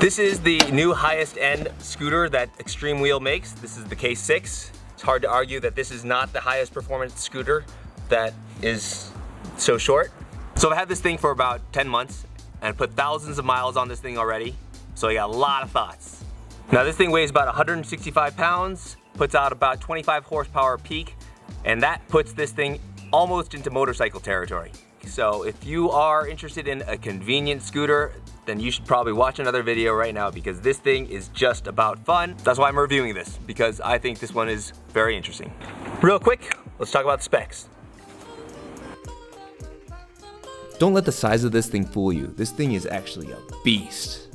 This is the new highest end scooter that Extreme Wheel makes. This is the K6. It's hard to argue that this is not the highest performance scooter that is so short. So I've had this thing for about 10 months and put thousands of miles on this thing already. So I got a lot of thoughts. Now this thing weighs about 165 pounds, puts out about 25 horsepower peak, and that puts this thing almost into motorcycle territory. So if you are interested in a convenient scooter, then you should probably watch another video right now because this thing is just about fun. That's why I'm reviewing this, because I think this one is very interesting. Real quick, let's talk about the specs. Don't let the size of this thing fool you. This thing is actually a beast.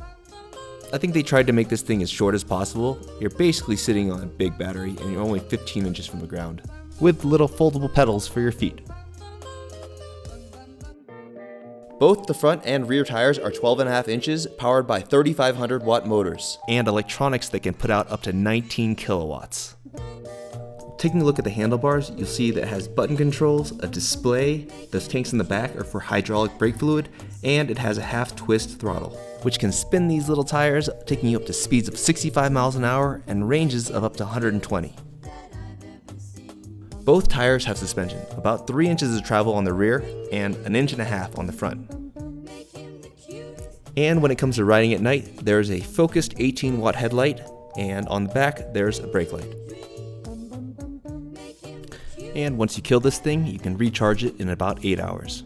I think they tried to make this thing as short as possible. You're basically sitting on a big battery and you're only 15 inches from the ground, with little foldable pedals for your feet. Both the front and rear tires are 12.5 inches, powered by 3,500 watt motors, and electronics that can put out up to 19 kilowatts. Taking a look at the handlebars, you'll see that it has button controls, a display, those tanks in the back are for hydraulic brake fluid, and it has a half twist throttle, which can spin these little tires, taking you up to speeds of 65 miles an hour and ranges of up to 120. Both tires have suspension, about 3 inches of travel on the rear and 1.5 inches on the front. And when it comes to riding at night, there's a focused 18-watt headlight, and on the back, there's a brake light. And once you kill this thing, you can recharge it in about 8 hours.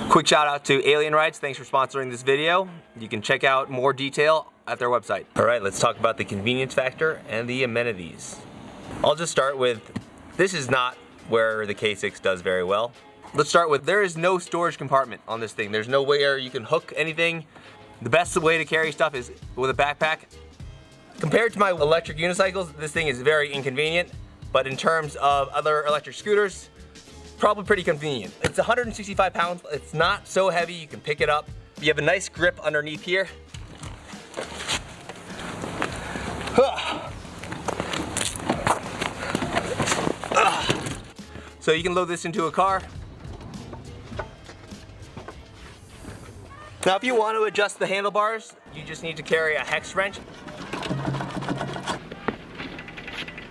Quick shout out to Alien Rides, thanks for sponsoring this video. You can check out more detail at their website. All right, let's talk about the convenience factor and the amenities. I'll just start with, this is not where the K6 does very well. Let's start with, there is no storage compartment on this thing. There's no way you can hook anything. The best way to carry stuff is with a backpack. Compared to my electric unicycles, this thing is very inconvenient, but in terms of other electric scooters, probably pretty convenient. It's 165 pounds, it's not so heavy, you can pick it up. You have a nice grip underneath here. So you can load this into a car. Now if you want to adjust the handlebars, you just need to carry a hex wrench.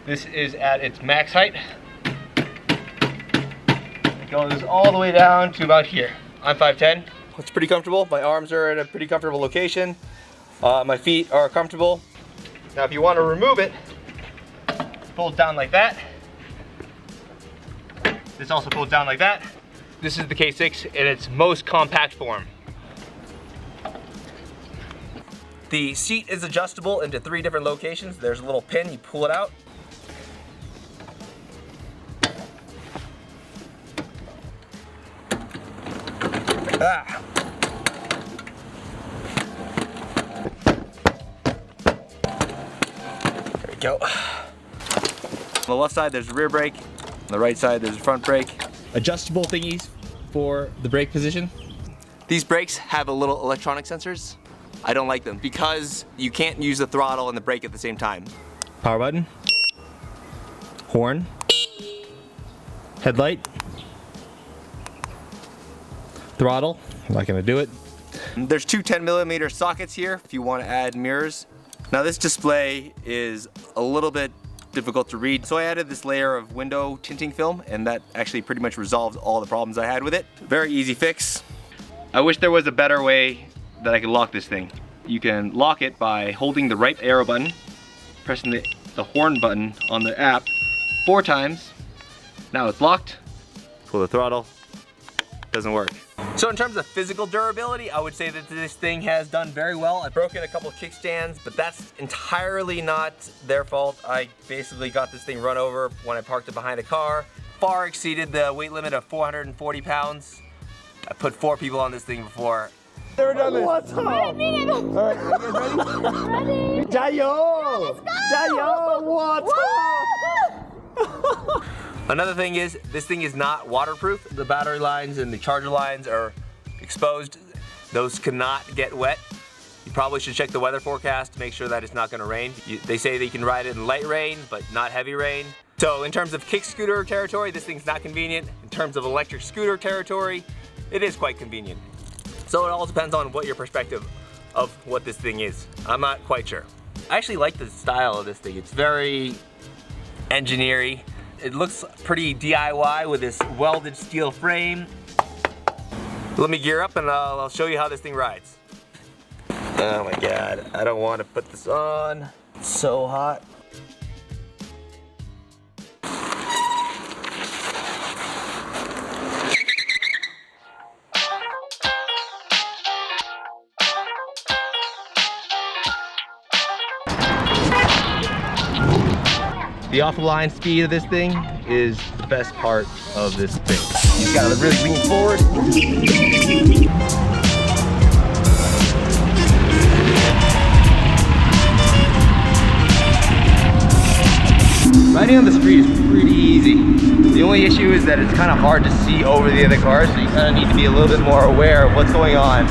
This is at its max height. It goes all the way down to about here. I'm 5'10". It's pretty comfortable. My arms are in a pretty comfortable location. My feet are comfortable. Now if you want to remove it, pull it down like that. This also pulls down like that. This is the K6 in its most compact form. The seat is adjustable into 3 different locations. There's a little pin, you pull it out. Ah. There we go. On the left side, there's a rear brake. On the right side, there's a front brake. Adjustable thingies for the brake position. These brakes have a little electronic sensors. I don't like them because you can't use the throttle and the brake at the same time. Power button, horn, headlight, throttle. I'm not gonna do it. There's 2 10mm sockets here if you want to add mirrors. Now this display is a little bit difficult to read, so I added this layer of window tinting film, and that actually pretty much resolved all the problems I had with it. Very easy fix. I wish there was a better way that I could lock this thing. You can lock it by holding the right arrow button, pressing the horn button on the app 4 times. Now it's locked. Pull the throttle. Doesn't work. So in terms of physical durability, I would say that this thing has done very well. I've broken a couple of kickstands, but that's entirely not their fault. I basically got this thing run over when I parked it behind a car. Far exceeded the weight limit of 440 pounds. I put 4 people on this thing before. Never done this. What's up? All right, you guys ready? Ready. Jayo! Jayo! What? Another thing is, this thing is not waterproof. The battery lines and the charger lines are exposed. Those cannot get wet. You probably should check the weather forecast to make sure that it's not gonna rain. They say that you can ride it in light rain, but not heavy rain. So in terms of kick scooter territory, this thing's not convenient. In terms of electric scooter territory, it is quite convenient. So it all depends on what your perspective of what this thing is. I'm not quite sure. I actually like the style of this thing. It's very engineering. It looks pretty DIY with this welded steel frame. Let me gear up and I'll show you how this thing rides. Oh my God, I don't want to put this on. It's so hot. The off-the-line speed of this thing is the best part of this thing. You've got to really lean forward. Riding on the street is pretty easy. The only issue is that it's kind of hard to see over the other cars, so you kind of need to be a little bit more aware of what's going on.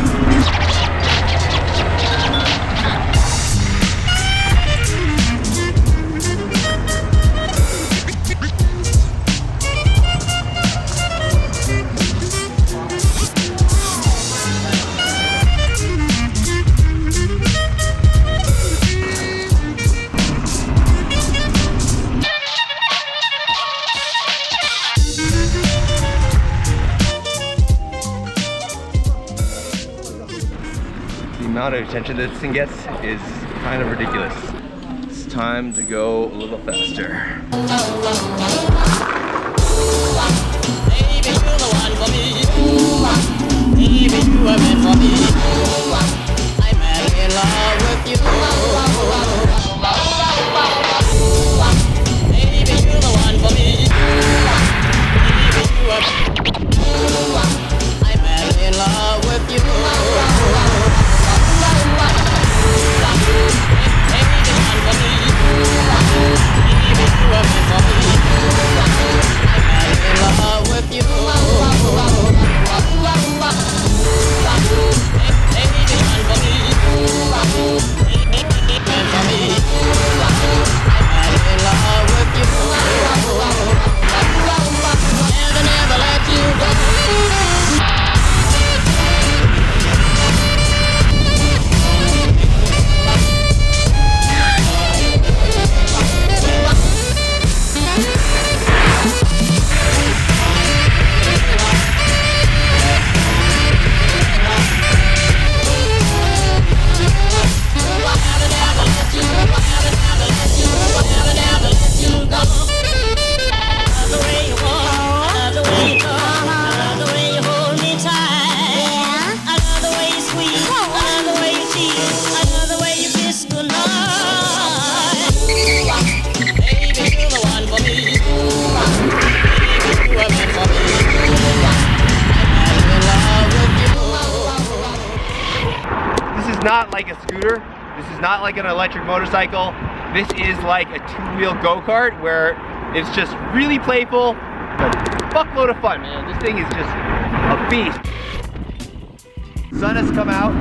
The amount of attention this thing gets is kind of ridiculous. It's time to go a little faster. Baby, you're the one for me. Baby, you are meant for me. I'm madly in love with you. Baby, you're the one for me. Baby, you are. I'm madly in love with you. Not like a scooter. This is not like an electric motorcycle. This is like a two-wheel go-kart where it's just really playful, but fuckload of fun, man. This thing is just a beast. Sun has come out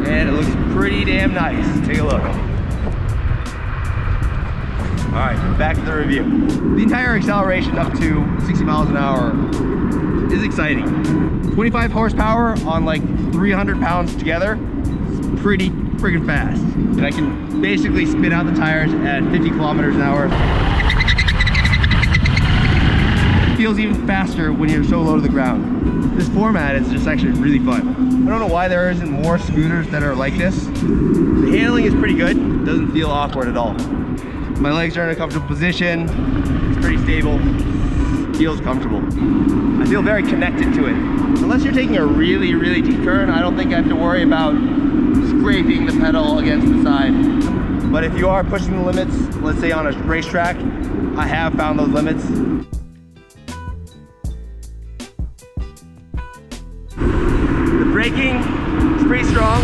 and it looks pretty damn nice. Take a look. All right, back to the review. The entire acceleration up to 60 miles an hour is exciting. 25 horsepower on like 300 pounds together. Pretty friggin' fast. And I can basically spin out the tires at 50 kilometers an hour. It feels even faster when you're so low to the ground. This format is just actually really fun. I don't know why there isn't more scooters that are like this. The handling is pretty good. It doesn't feel awkward at all. My legs are in a comfortable position. It's pretty stable. Feels comfortable. I feel very connected to it. Unless you're taking a really, really deep turn, I don't think I have to worry about scraping the pedal against the side. But if you are pushing the limits, let's say on a racetrack, I have found those limits. The braking is pretty strong.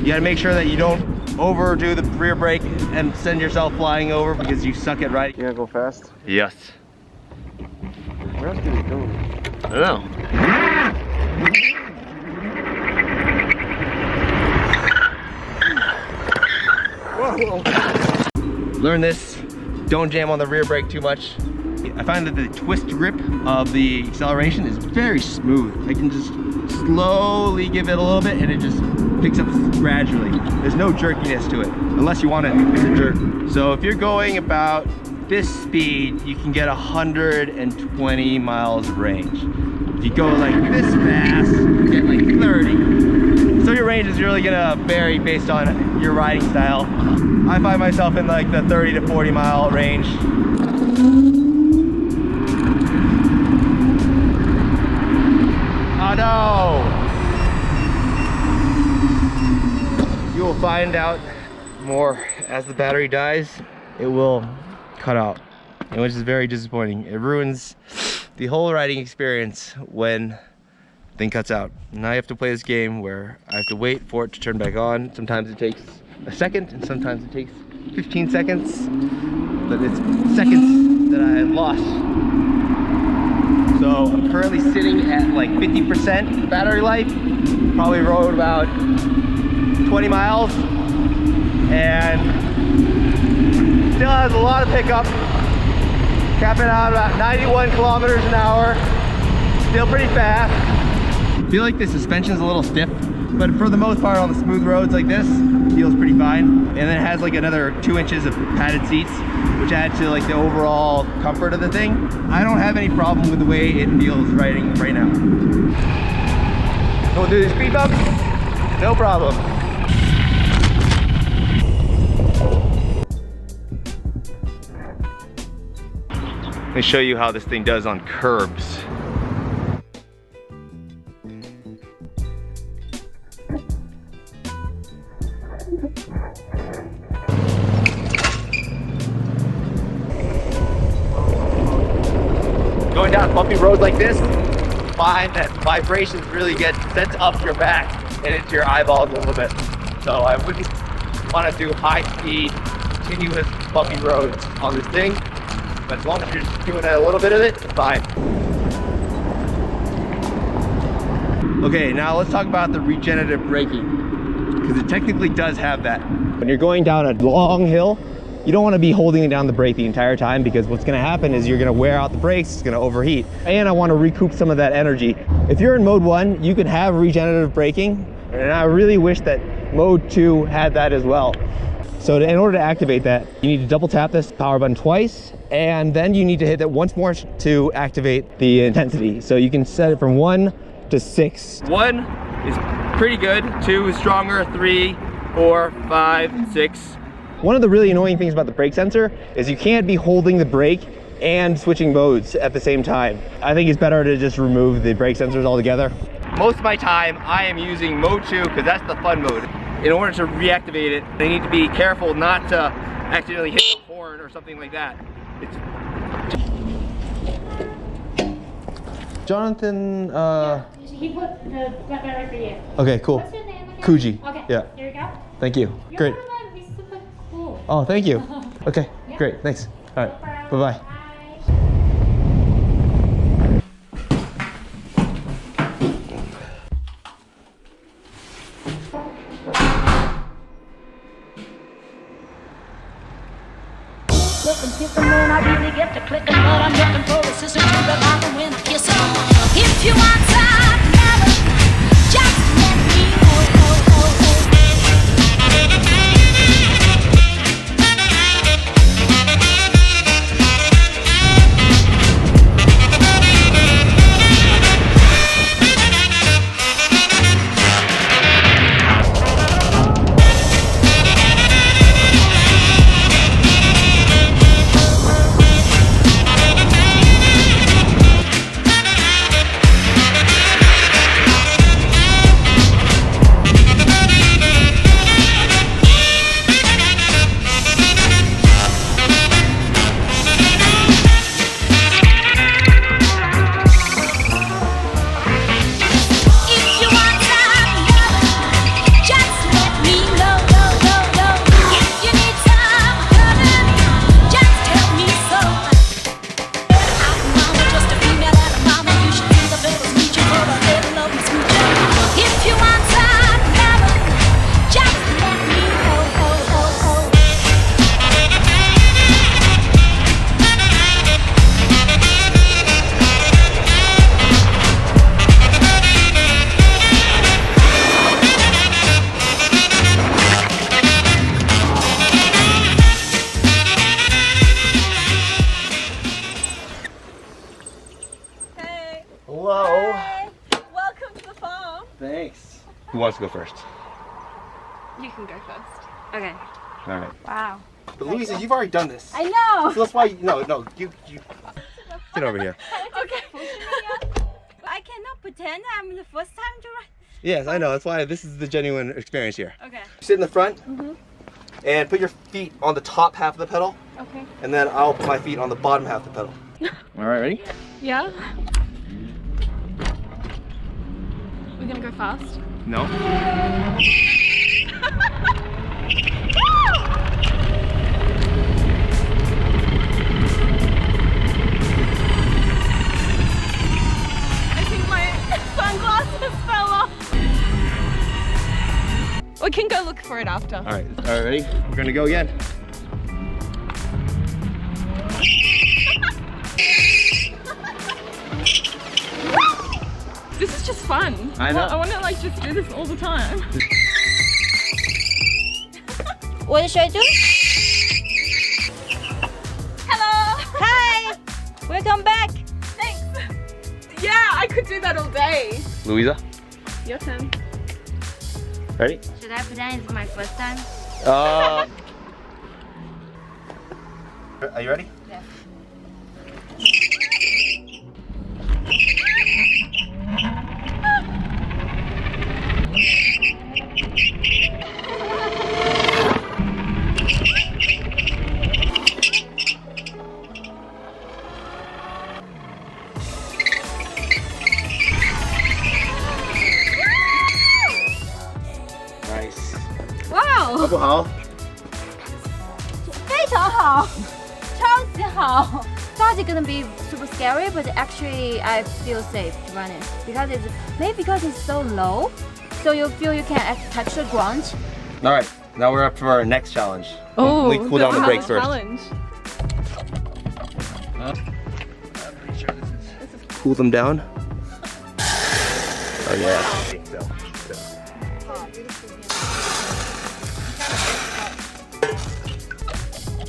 You gotta make sure that you don't overdo the rear brake and send yourself flying over because you suck at riding. You gonna go fast? Yes. Where else can we go? I don't know. Whoa. Learn this, don't jam on the rear brake too much. I find that the twist grip of the acceleration is very smooth. I can just slowly give it a little bit and it just picks up gradually. There's no jerkiness to it, unless you want it to jerk. So if you're going about this speed, you can get 120 miles of range. If you go like this fast, you get like 30. So your range is really gonna vary based on your riding style. I find myself in like the 30 to 40 mile range. Oh no! You will find out more as the battery dies. It will cut out, which is very disappointing. It ruins the whole riding experience when the thing cuts out. Now I have to play this game where I have to wait for it to turn back on. Sometimes it takes a second and sometimes it takes 15 seconds, but it's seconds that I lost. So I'm currently sitting at like 50% battery life. Probably rode about 20 miles and still has a lot of pickup. Capping out about 91 kilometers an hour. Still pretty fast. I feel like the suspension's a little stiff, but for the most part on the smooth roads like this, it feels pretty fine. And then it has like another 2 inches of padded seats, which add to like the overall comfort of the thing. I don't have any problem with the way it feels riding right now. Going through the speed bumps, no problem. Let me show you how this thing does on curbs. Going down bumpy roads like this, find that vibrations really get sent up your back and into your eyeballs a little bit. So I wouldn't want to do high speed, continuous bumpy roads on this thing. But as long as you're just doing a little bit of it, it's fine. Okay, now let's talk about the regenerative braking, because it technically does have that. When you're going down a long hill, you don't want to be holding down the brake the entire time, because what's going to happen is you're going to wear out the brakes, it's going to overheat. And I want to recoup some of that energy. If you're in mode 1, you can have regenerative braking, and I really wish that mode 2 had that as well. So in order to activate that, you need to double tap this power button twice, and then you need to hit it once more to activate the intensity. So you can set it from 1 to 6. 1 is pretty good, 2 is stronger, 3, 4, 5, 6. One of the really annoying things about the brake sensor is you can't be holding the brake and switching modes at the same time. I think it's better to just remove the brake sensors altogether. Most of my time I am using mode 2 because that's the fun mode. In order to reactivate it, they need to be careful not to accidentally hit the horn or something like that. Jonathan, He put the battery for you. okay, cool. What's your name again? Kuji. Okay, Yeah. here you go. Thank you. You're Great. He's super cool. Oh, thank you. Okay, Yeah. great, thanks. All right, bye-bye. Bye. Looking, kissing when I really get to clicking, but I'm looking for a sister to revive them when I kiss her. If you want time, never, just let me know. Who wants to go first? You can go first. Okay. All right. Wow. But Louisa, you've already done this. I know. So that's why no, you get over here. Okay. I cannot pretend I'm the first time to ride. Yes, I know. That's why this is the genuine experience here. Okay. Sit in the front and put your feet on the top half of the pedal. Okay. And then I'll put my feet on the bottom half of the pedal. All right, ready? Yeah. We're gonna go fast. No. I think my sunglasses fell off. We can go look for it after. All right, ready? We're gonna go again. This is just fun. I know. I want to like just do this all the time. What should I do? Hello. Hi. Welcome back. Thanks. Yeah, I could do that all day. Louisa, Your turn. ready? Should I pretend it's my first time? Are you ready? Yes. Nice. Wow. 好不好？非常好，超级好。Thought it's gonna be super scary, but actually I feel safe to run it because it's maybe because it's so low, so you feel you can touch the ground. All right, now we're up for our next challenge. Oh, we cool down the brakes first. Challenge. Cool them down. Oh yeah.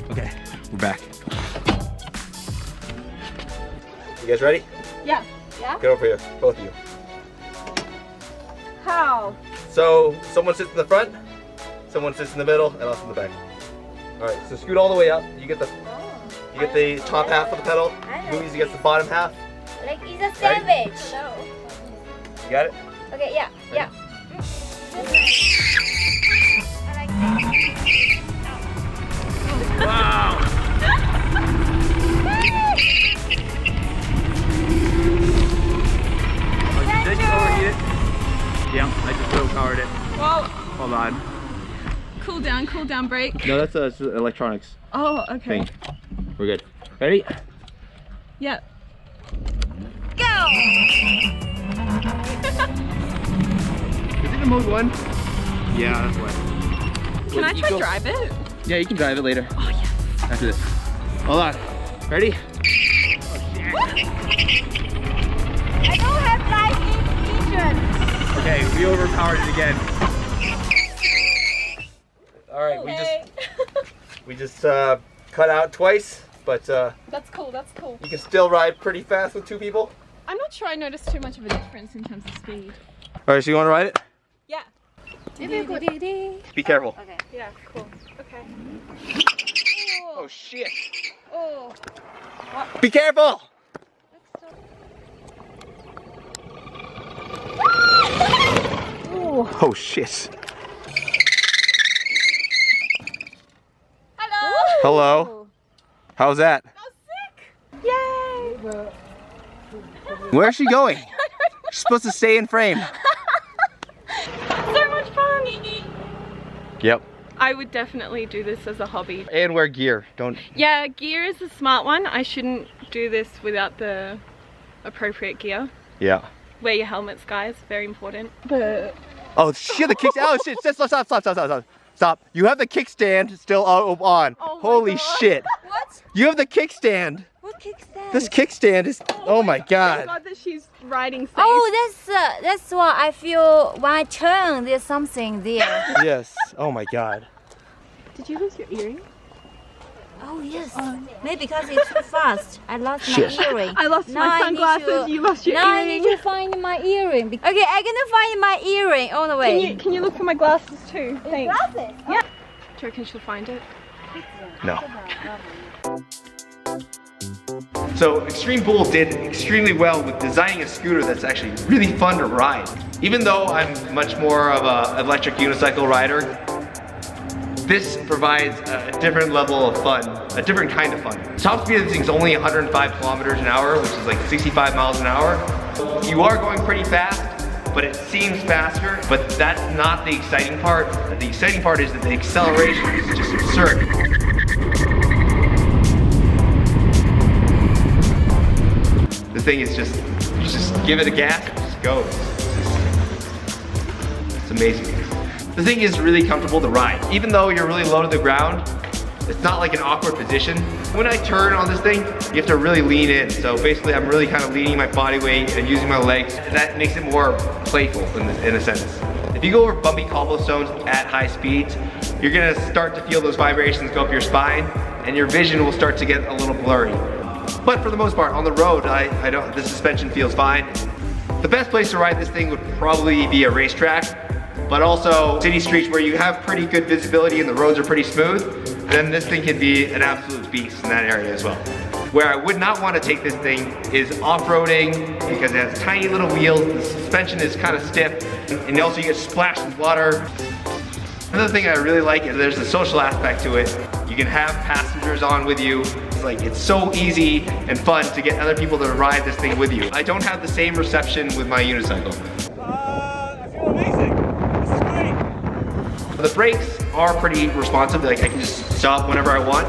Okay, we're back. You guys ready? Yeah. Yeah. Get over here, both of you. How? So someone sits in the front, someone sits in the middle, and I'll sit in the back. All right, so scoot all the way up. You get the top half of the pedal. Louisa gets the bottom half. Like it's a sandwich. You got it? Okay. Yeah. Yeah. I like that. Wow. Did you overheat it? Yeah, I just low-powered it. Well, Hold on. cool down brake. No, that's electronics Oh, okay. thing. We're good. Ready? Yeah. Go. Is it the mode 1? Yeah, that's what. Can I try drive it? Yeah, you can drive it later. Oh yes. After this. Hold on. Ready? I don't have life insurance. Okay, we overpowered it again. All right, we just cut out twice, but That's cool. you can still ride pretty fast with 2 people. I'm not sure I noticed too much of a difference in terms of speed. All right, so you want to ride it? Yeah. Be careful. Okay. Yeah, cool. Okay. Oh shit! Oh. Be careful! Oh shit! Hello. Hello. How's that? Yay. Where's she going? She's supposed to stay in frame. So much fun. Yep. I would definitely do this as a hobby. And wear gear. Don't. Yeah, gear is a smart one. I shouldn't do this without the appropriate gear. Yeah. Wear your helmets, guys. Very important. But Oh shit! The kickstand. Oh shit! Stop! You have the kickstand still on. Oh my Holy God. shit! What? You have the kickstand. What kickstand? This kickstand is. Oh my thank god. God that she's riding safe. Oh, that's what I feel when I turn. There's something there. Yes. Oh my god. Did you lose your earring? Oh yes. Maybe because it's too fast. I lost my earring. I lost my sunglasses. You lost your now earring. I need to find my earring. Okay, I'm gonna find my earring on the way. Can you look for my glasses too? Thanks. Glasses? Yeah. Do you reckon she'll find it? No. So Extreme Bull did extremely well with designing a scooter that's actually really fun to ride. Even though I'm much more of an electric unicycle rider, this provides a different level of fun, a different kind of fun. Top speed of this thing's only 105 kilometers an hour, which is like 65 miles an hour. You are going pretty fast, but it seems faster, but that's not the exciting part. The exciting part is that the acceleration is just absurd. The thing is just, you just give it a gas, it just goes. It's amazing. The thing is really comfortable to ride. Even though you're really low to the ground, it's not like an awkward position. When I turn on this thing, you have to really lean in. So basically I'm really kind of leaning my body weight and using my legs. And that makes it more playful in a sense. If you go over bumpy cobblestones at high speeds, you're gonna start to feel those vibrations go up your spine and your vision will start to get a little blurry. But for the most part, on the road, the suspension feels fine. The best place to ride this thing would probably be a racetrack, but also city streets where you have pretty good visibility and the roads are pretty smooth, then this thing can be an absolute beast in that area as well. Where I would not want to take this thing is off-roading because it has tiny little wheels, the suspension is kind of stiff, and also you get splashed with water. Another thing I really like is there's a social aspect to it. You can have passengers on with you. It's so easy and fun to get other people to ride this thing with you. I don't have the same reception with my unicycle. I feel amazing. This is great. The brakes are pretty responsive. Like I can just stop whenever I want.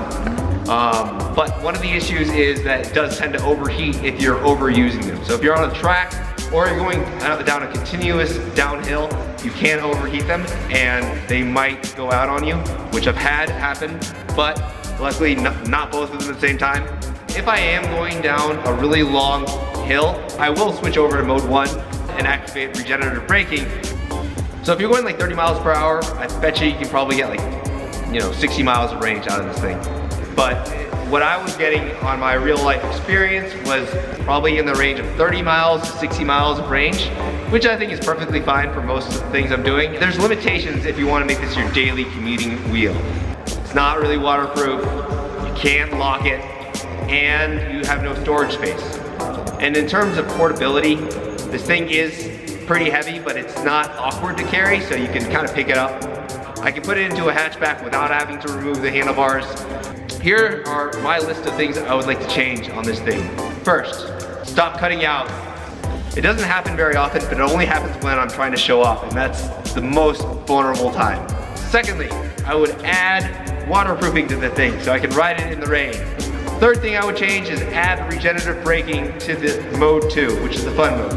But one of the issues is that it does tend to overheat if you're overusing them. So if you're on a track or you're going down a continuous downhill, you can overheat them and they might go out on you, which I've had happen, but luckily not both of them at the same time. If I am going down a really long hill, I will switch over to mode 1 and activate regenerative braking. So if you're going like 30 miles per hour, I bet you can probably get like, 60 miles of range out of this thing. But what I was getting on my real life experience was probably in the range of 30 miles to 60 miles of range, which I think is perfectly fine for most of the things I'm doing. There's limitations if you want to make this your daily commuting wheel. It's not really waterproof, you can't lock it, and you have no storage space. And in terms of portability, this thing is pretty heavy, but it's not awkward to carry, so you can kind of pick it up. I can put it into a hatchback without having to remove the handlebars. Here are my list of things I would like to change on this thing. First, stop cutting out. It doesn't happen very often, but it only happens when I'm trying to show off, and that's the most vulnerable time. Secondly, I would add waterproofing to the thing so I can ride it in the rain. Third thing I would change is add regenerative braking to the mode 2, which is the fun mode.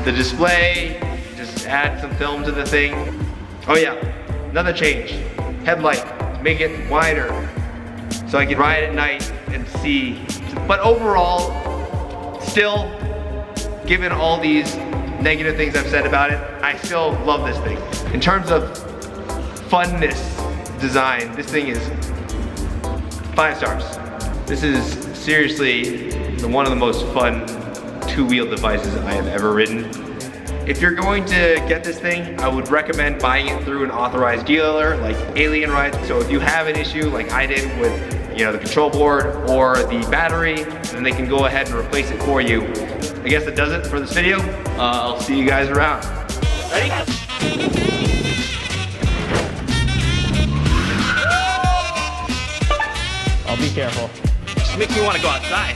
The display, just add some film to the thing. Oh yeah, another change, headlight, make it wider so I can ride at night and see. But overall, still, given all these negative things I've said about it, I still love this thing. In terms of funness design, this thing is 5 stars. This is seriously one of the most fun two-wheel devices I have ever ridden. If you're going to get this thing, I would recommend buying it through an authorized dealer like Alien Rides. So if you have an issue like I did with the control board or the battery, then they can go ahead and replace it for you. I guess that does it for this video. I'll see you guys around. Ready? I'll be careful. Just makes me want to go outside.